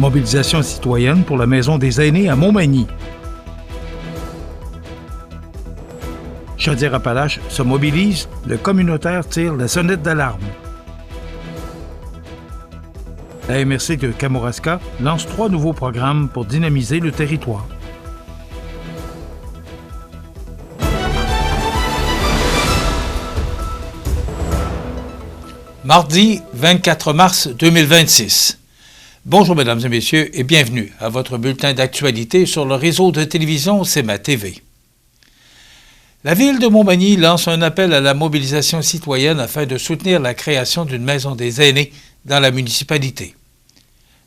Mobilisation citoyenne pour la Maison des aînés à Montmagny. Chaudière-Appalaches se mobilise, le communautaire tire la sonnette d'alarme. La MRC de Kamouraska lance 3 nouveaux programmes pour dynamiser le territoire. Mardi 24 mars 2026. Bonjour mesdames et messieurs et bienvenue à votre bulletin d'actualité sur le réseau de télévision CMA TV. La ville de Montmagny lance un appel à la mobilisation citoyenne afin de soutenir la création d'une maison des aînés dans la municipalité.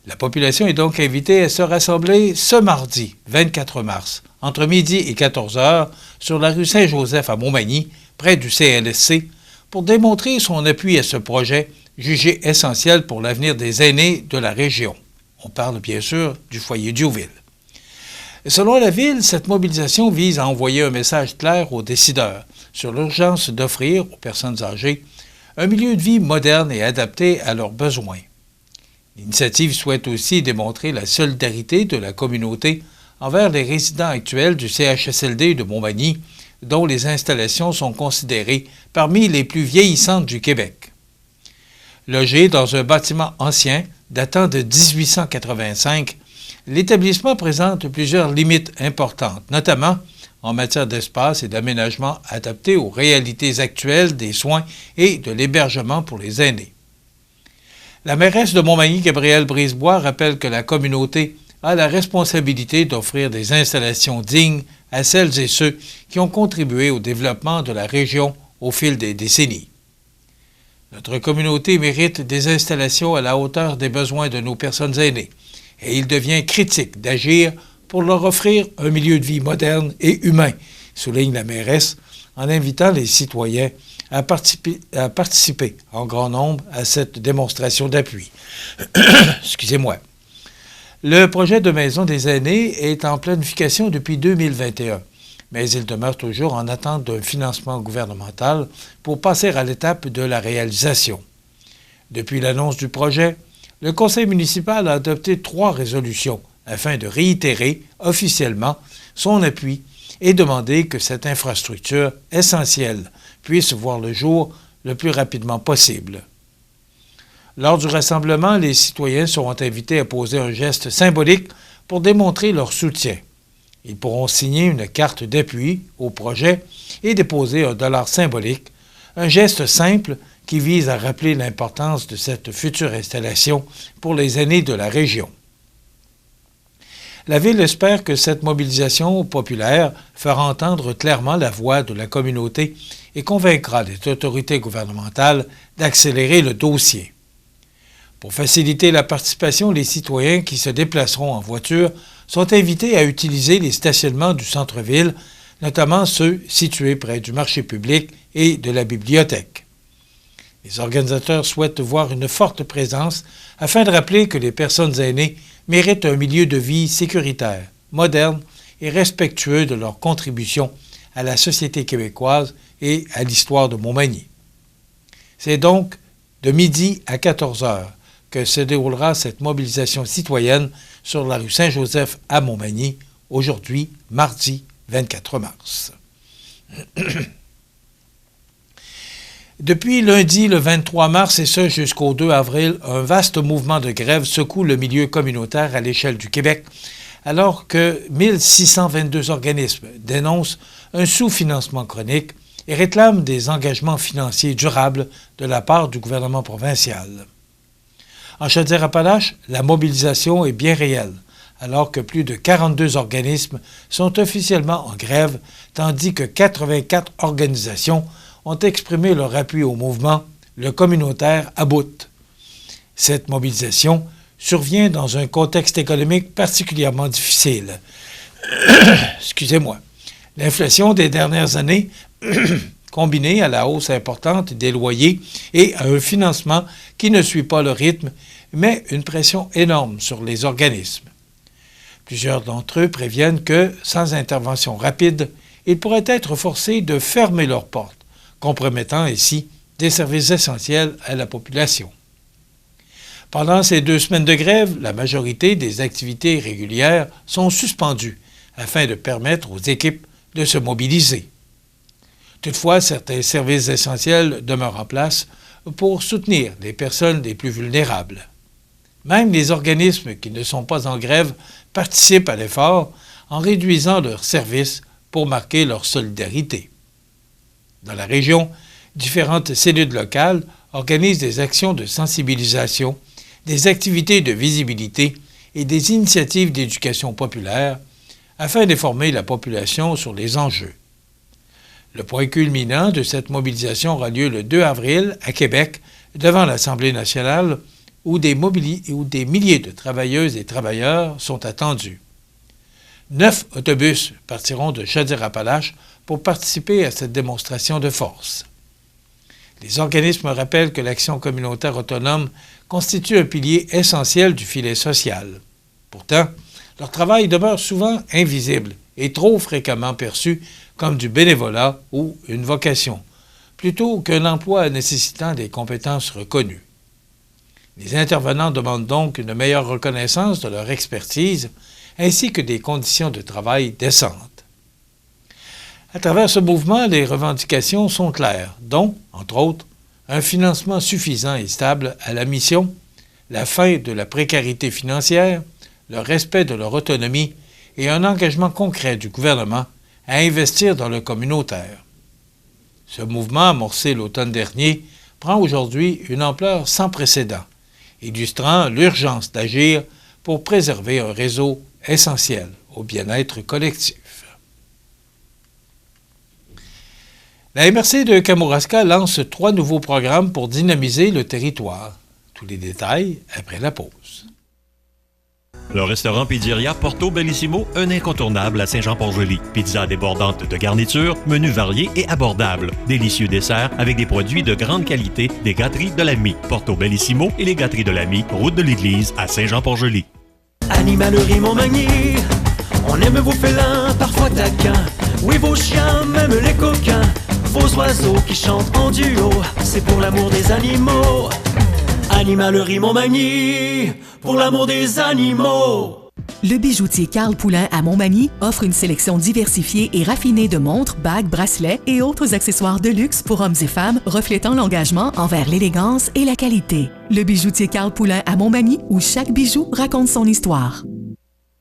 La population est donc invitée à se rassembler ce mardi 24 mars, entre midi et 14 heures, sur la rue Saint-Joseph à Montmagny, près du CLSC, pour démontrer son appui à ce projet jugé essentiel pour l'avenir des aînés de la région. On parle bien sûr du foyer Diouville. Selon la Ville, cette mobilisation vise à envoyer un message clair aux décideurs sur l'urgence d'offrir aux personnes âgées un milieu de vie moderne et adapté à leurs besoins. L'initiative souhaite aussi démontrer la solidarité de la communauté envers les résidents actuels du CHSLD de Montmagny, dont les installations sont considérées parmi les plus vieillissantes du Québec. Logé dans un bâtiment ancien datant de 1885, l'établissement présente plusieurs limites importantes, notamment en matière d'espace et d'aménagement adaptés aux réalités actuelles des soins et de l'hébergement pour les aînés. La mairesse de Montmagny, Gabrielle Brisebois, rappelle que la communauté a la responsabilité d'offrir des installations dignes à celles et ceux qui ont contribué au développement de la région au fil des décennies. Notre communauté mérite des installations à la hauteur des besoins de nos personnes aînées et il devient critique d'agir pour leur offrir un milieu de vie moderne et humain, souligne la mairesse en invitant les citoyens à participer en grand nombre à cette démonstration d'appui. Excusez-moi. Le projet de maison des aînés est en planification depuis 2021, mais il demeure toujours en attente d'un financement gouvernemental pour passer à l'étape de la réalisation. Depuis l'annonce du projet, le conseil municipal a adopté 3 résolutions afin de réitérer officiellement son appui et demander que cette infrastructure essentielle puisse voir le jour le plus rapidement possible. Lors du rassemblement, les citoyens seront invités à poser un geste symbolique pour démontrer leur soutien. Ils pourront signer une carte d'appui au projet et déposer un dollar symbolique, un geste simple qui vise à rappeler l'importance de cette future installation pour les aînés de la région. La Ville espère que cette mobilisation populaire fera entendre clairement la voix de la communauté et convaincra les autorités gouvernementales d'accélérer le dossier. Pour faciliter la participation, les citoyens qui se déplaceront en voiture sont invités à utiliser les stationnements du centre-ville, notamment ceux situés près du marché public et de la bibliothèque. Les organisateurs souhaitent voir une forte présence afin de rappeler que les personnes aînées méritent un milieu de vie sécuritaire, moderne et respectueux de leur contribution à la société québécoise et à l'histoire de Montmagny. C'est donc de midi à 14 heures que se déroulera cette mobilisation citoyenne sur la rue Saint-Joseph à Montmagny, aujourd'hui, mardi 24 mars. Depuis lundi, le 23 mars, et ce jusqu'au 2 avril, un vaste mouvement de grève secoue le milieu communautaire à l'échelle du Québec, alors que 1622 organismes dénoncent un sous-financement chronique et réclament des engagements financiers durables de la part du gouvernement provincial. En Chaudière-Appalaches, la mobilisation est bien réelle, alors que plus de 42 organismes sont officiellement en grève, tandis que 84 organisations ont exprimé leur appui au mouvement « Le communautaire à bout ». Cette mobilisation survient dans un contexte économique particulièrement difficile. Excusez-moi. L'inflation des dernières années, combinée à la hausse importante des loyers et à un financement qui ne suit pas le rythme, met une pression énorme sur les organismes. Plusieurs d'entre eux préviennent que, sans intervention rapide, ils pourraient être forcés de fermer leurs portes, compromettant ainsi des services essentiels à la population. Pendant ces 2 semaines de grève, la majorité des activités régulières sont suspendues afin de permettre aux équipes de se mobiliser. Toutefois, certains services essentiels demeurent en place pour soutenir les personnes les plus vulnérables. Même les organismes qui ne sont pas en grève participent à l'effort en réduisant leurs services pour marquer leur solidarité. Dans la région, différentes cellules locales organisent des actions de sensibilisation, des activités de visibilité et des initiatives d'éducation populaire afin d'informer la population sur les enjeux. Le point culminant de cette mobilisation aura lieu le 2 avril à Québec, devant l'Assemblée nationale, où des milliers de travailleuses et travailleurs sont attendus. 9 autobus partiront de Chaudière-Appalaches pour participer à cette démonstration de force. Les organismes rappellent que l'action communautaire autonome constitue un pilier essentiel du filet social. Pourtant, leur travail demeure souvent invisible et trop fréquemment perçu comme du bénévolat ou une vocation, plutôt qu'un emploi nécessitant des compétences reconnues. Les intervenants demandent donc une meilleure reconnaissance de leur expertise ainsi que des conditions de travail décentes. À travers ce mouvement, les revendications sont claires, dont, entre autres, un financement suffisant et stable à la mission, la fin de la précarité financière, le respect de leur autonomie et un engagement concret du gouvernement à investir dans le communautaire. Ce mouvement, amorcé l'automne dernier, prend aujourd'hui une ampleur sans précédent, illustrant l'urgence d'agir pour préserver un réseau essentiel au bien-être collectif. La MRC de Kamouraska lance 3 nouveaux programmes pour dynamiser le territoire. Tous les détails après la pause. Le restaurant Pizzeria Porto Bellissimo, un incontournable à Saint-Jean-Port-Joli. Pizza débordante de garniture, menu varié et abordable. Délicieux desserts avec des produits de grande qualité des gâteries de l'Ami. Porto Bellissimo et les gâteries de l'Ami, route de l'église à Saint-Jean-Port-Joli. Animalerie Montmagny, on aime vos félins, parfois taquins. Oui, vos chiens, même les coquins. Vos oiseaux qui chantent en duo, c'est pour l'amour des animaux. Animalerie Montmagny, pour l'amour des animaux. Le bijoutier Carl Poulain à Montmagny offre une sélection diversifiée et raffinée de montres, bagues, bracelets et autres accessoires de luxe pour hommes et femmes reflétant l'engagement envers l'élégance et la qualité. Le bijoutier Carl Poulain à Montmagny, où chaque bijou raconte son histoire.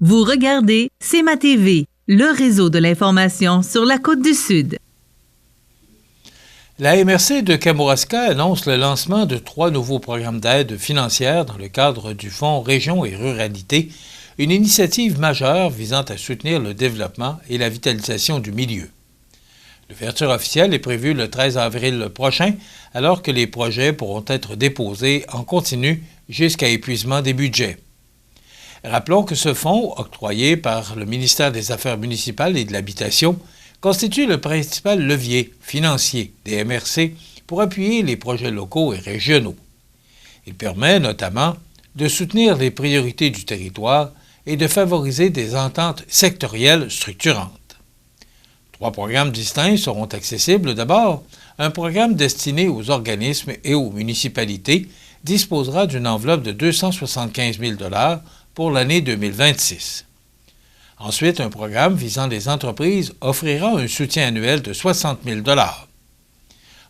Vous regardez C'est ma TV, le réseau de l'information sur la Côte-du-Sud. La MRC de Kamouraska annonce le lancement de 3 nouveaux programmes d'aide financière dans le cadre du Fonds Région et Ruralité, une initiative majeure visant à soutenir le développement et la vitalisation du milieu. L'ouverture officielle est prévue le 13 avril prochain, alors que les projets pourront être déposés en continu jusqu'à épuisement des budgets. Rappelons que ce fonds, octroyé par le ministère des Affaires municipales et de l'Habitation, constitue le principal levier financier des MRC pour appuyer les projets locaux et régionaux. Il permet notamment de soutenir les priorités du territoire et de favoriser des ententes sectorielles structurantes. 3 programmes distincts seront accessibles. D'abord, un programme destiné aux organismes et aux municipalités disposera d'une enveloppe de 275 000 $ pour l'année 2026. Ensuite, un programme visant les entreprises offrira un soutien annuel de 60 000 $.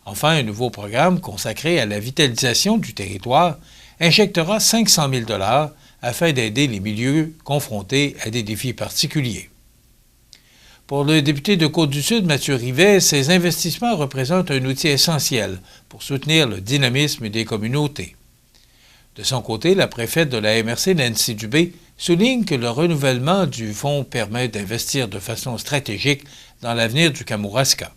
Enfin, un nouveau programme consacré à la vitalisation du territoire injectera 500 000 $ afin d'aider les milieux confrontés à des défis particuliers. Pour le député de Côte-du-Sud, Mathieu Rivet, ces investissements représentent un outil essentiel pour soutenir le dynamisme des communautés. De son côté, la préfète de la MRC, Nancy Dubé, souligne que le renouvellement du fonds permet d'investir de façon stratégique dans l'avenir du Kamouraska.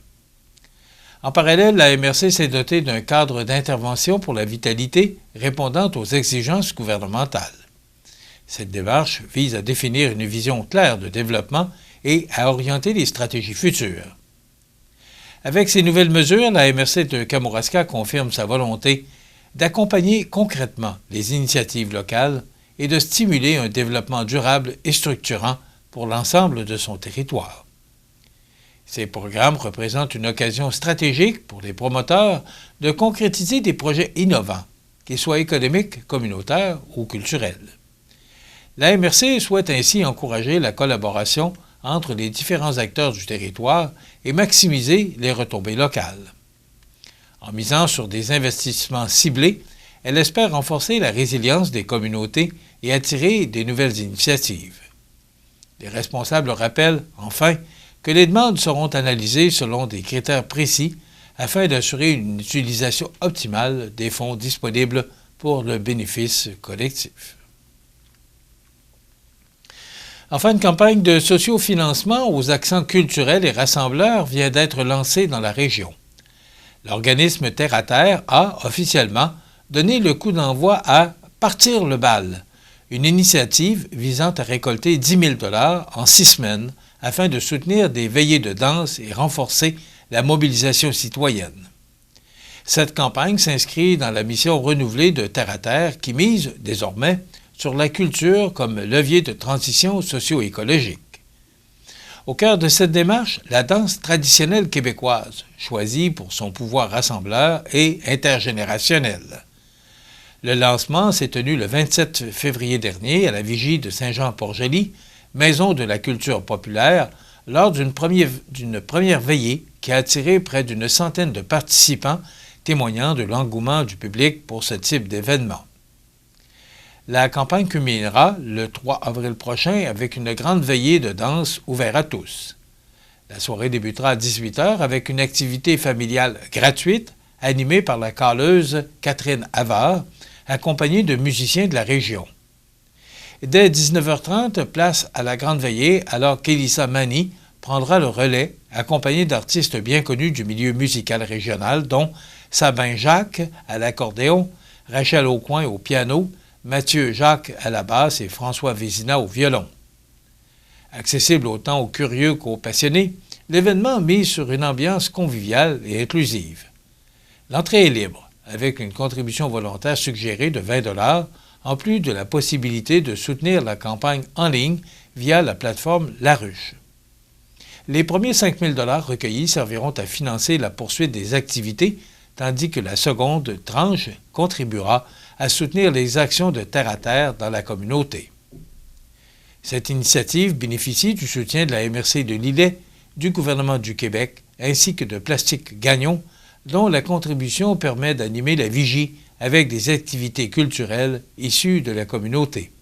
En parallèle, la MRC s'est dotée d'un cadre d'intervention pour la vitalité répondant aux exigences gouvernementales. Cette démarche vise à définir une vision claire de développement et à orienter les stratégies futures. Avec ces nouvelles mesures, la MRC de Kamouraska confirme sa volonté d'accompagner concrètement les initiatives locales et de stimuler un développement durable et structurant pour l'ensemble de son territoire. Ces programmes représentent une occasion stratégique pour les promoteurs de concrétiser des projets innovants, qu'ils soient économiques, communautaires ou culturels. La MRC souhaite ainsi encourager la collaboration entre les différents acteurs du territoire et maximiser les retombées locales. En misant sur des investissements ciblés, elle espère renforcer la résilience des communautés et attirer des nouvelles initiatives. Les responsables rappellent, enfin, que les demandes seront analysées selon des critères précis afin d'assurer une utilisation optimale des fonds disponibles pour le bénéfice collectif. Enfin, une campagne de sociofinancement aux accents culturels et rassembleurs vient d'être lancée dans la région. L'organisme Terre à Terre a, officiellement, donné le coup d'envoi à « Partir le bal », une initiative visant à récolter 10 000 $ en 6 semaines afin de soutenir des veillées de danse et renforcer la mobilisation citoyenne. Cette campagne s'inscrit dans la mission renouvelée de Terre à Terre qui mise, désormais, sur la culture comme levier de transition socio-écologique. Au cœur de cette démarche, la danse traditionnelle québécoise, choisie pour son pouvoir rassembleur et intergénérationnel. Le lancement s'est tenu le 27 février dernier à la vigie de Saint-Jean-Port-Joli, maison de la culture populaire, lors d'une première veillée qui a attiré près d'une centaine de participants, témoignant de l'engouement du public pour ce type d'événement. La campagne culminera le 3 avril prochain avec une grande veillée de danse ouverte à tous. La soirée débutera à 18h avec une activité familiale gratuite animée par la caleuse Catherine Havard, accompagnée de musiciens de la région. Dès 19h30, place à la grande veillée alors qu'Elissa Mani prendra le relais, accompagnée d'artistes bien connus du milieu musical régional, dont Sabin Jacques à l'accordéon, Rachel Aucoin au piano, Mathieu Jacques à la basse et François Vézina au violon. Accessible autant aux curieux qu'aux passionnés, l'événement mise sur une ambiance conviviale et inclusive. L'entrée est libre, avec une contribution volontaire suggérée de 20 $, en plus de la possibilité de soutenir la campagne en ligne via la plateforme La Ruche. Les premiers 5 000 $ recueillis serviront à financer la poursuite des activités, tandis que la seconde tranche contribuera à soutenir les actions de Terre à Terre dans la communauté. Cette initiative bénéficie du soutien de la MRC de Lillet, du gouvernement du Québec, ainsi que de Plastique Gagnon, dont la contribution permet d'animer la vigie avec des activités culturelles issues de la communauté.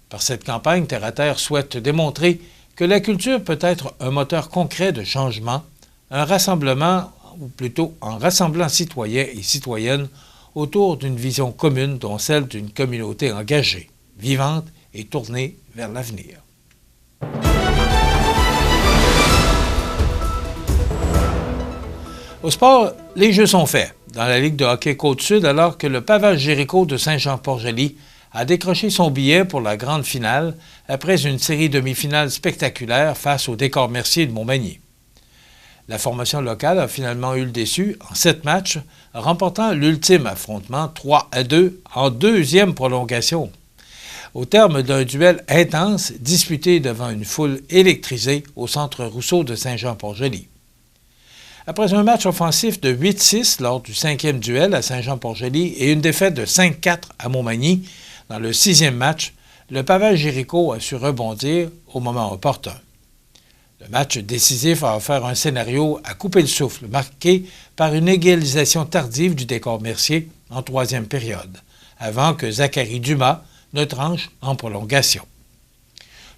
Par cette campagne, Terre à Terre souhaite démontrer que la culture peut être un moteur concret de changement, un rassemblement, ou plutôt en rassemblant citoyens et citoyennes autour d'une vision commune, dont celle d'une communauté engagée, vivante et tournée vers l'avenir. Au sport, les jeux sont faits dans la Ligue de hockey Côte-Sud alors que le Pavage Jéricho de Saint-Jean-Port-Joli a décroché son billet pour la grande finale après une série demi-finale spectaculaire face au Décor Mercier de Montmagny. La formation locale a finalement eu le déçu en 7 matchs, remportant l'ultime affrontement 3-2 en deuxième prolongation. Au terme d'un duel intense disputé devant une foule électrisée au centre Rousseau de Saint-Jean-Port-Joli. Après un match offensif de 8-6 lors du 5e duel à Saint-Jean-Port-Joli et une défaite de 5-4 à Montmagny, dans le 6e match, le Pavage Jéricho a su rebondir au moment opportun. Le match décisif a offert un scénario à couper le souffle, marqué par une égalisation tardive du Décor Mercier en 3e période, avant que Zachary Dumas ne tranche en prolongation.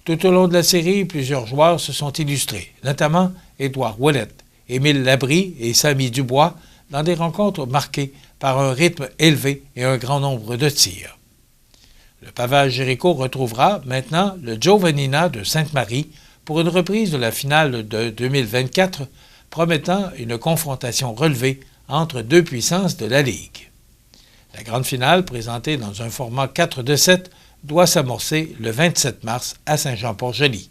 Tout au long de la série, plusieurs joueurs se sont illustrés, notamment Édouard Ouellet, Émile Labrie et Samy Dubois, dans des rencontres marquées par un rythme élevé et un grand nombre de tirs. Le Pavage Jéricho retrouvera maintenant le Giovannina de Sainte-Marie pour une reprise de la finale de 2024, promettant une confrontation relevée entre deux puissances de la Ligue. La grande finale, présentée dans un format 4-2-7, doit s'amorcer le 27 mars à Saint-Jean-Port-Joli.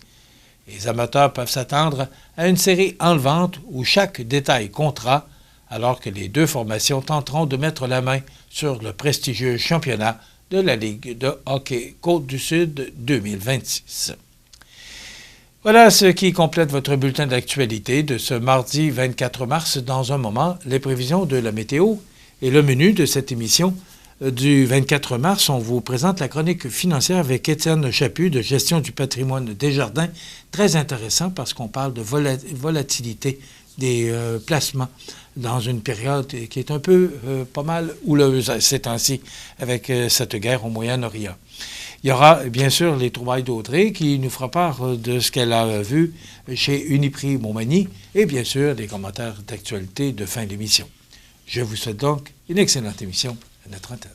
Les amateurs peuvent s'attendre à une série enlevante où chaque détail comptera, alors que les deux formations tenteront de mettre la main sur le prestigieux championnat de la Ligue de hockey Côte-du-Sud 2026. Voilà ce qui complète votre bulletin d'actualité de ce mardi 24 mars. Dans un moment, les prévisions de la météo et le menu de cette émission du 24 mars, on vous présente la chronique financière avec Étienne Chaput de Gestion du patrimoine Desjardins. Très intéressant parce qu'on parle de volatilité des placements dans une période qui est un peu pas mal houleuse ces temps-ci avec cette guerre au Moyen-Orient. Il y aura bien sûr les trouvailles d'Audrey qui nous fera part de ce qu'elle a vu chez Uniprix Montmagny et bien sûr des commentaires d'actualité de fin d'émission. Je vous souhaite donc une excellente émission à notre antenne.